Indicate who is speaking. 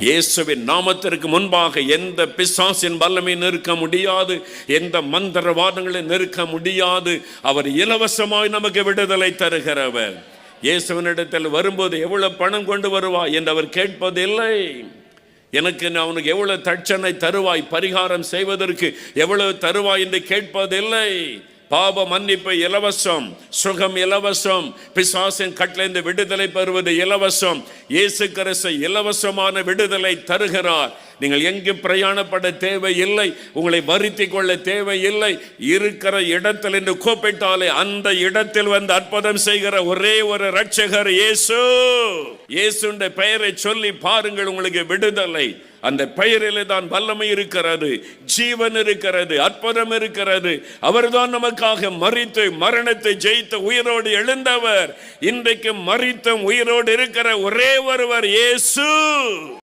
Speaker 1: இயேசுவின் நாமத்திற்கு முன்பாக எந்த பிசாசின் வல்லமை நிற்க முடியாது, எந்த மந்திரவாதங்களை நிற்க முடியாது. அவர் இலவசமாய் நமக்கு விடுதலை தருகிறவர். இயேசுவினிடத்தில் வரும்போது எவ்வளவு பணம் கொண்டு வருவாய் என்று அவர் கேட்பதில்லை. எனக்கு அவனுக்கு எவ்வளவு தட்சணை தருவாய், பரிகாரம் செய்வதற்கு எவ்வளவு தருவாய் என்று கேட்பதில்லை. பாவ மன்னிப்பு இலவசம், சுகம் இலவசம், பிசாசின் கட்டளைந்து விடுதலை பெறுவது இலவசம். இயேசு கிறிஸ்து இலவசமான விடுதலை தருகிறார். நீங்கள் எங்கும் பிரயாணப்பட தேவையில்லை, உங்களை வருத்திக் கொள்ள தேவையில்லை. இருக்கிற இடத்தில் என்று கூப்பிட்டாலே அந்த இடத்தில் வந்து அற்புதம் செய்கிற ஒரே ஒரு இரட்சகர் இயேசு. இயேசுடைய பெயரை சொல்லி பாருங்கள், உங்களுக்கு விடுதலை. அந்த பெயரிலே தான் வல்லமை இருக்கிறது, ஜீவன் இருக்கிறது, அற்புதம் இருக்கிறது. அவர்தான் நமக்காக மரித்து மரணத்தை ஜெயித்து உயிரோடு எழுந்தவர். இன்றைக்கு மரித்தும் உயிரோடு இருக்கிற ஒரே ஒருவர் இயேசு.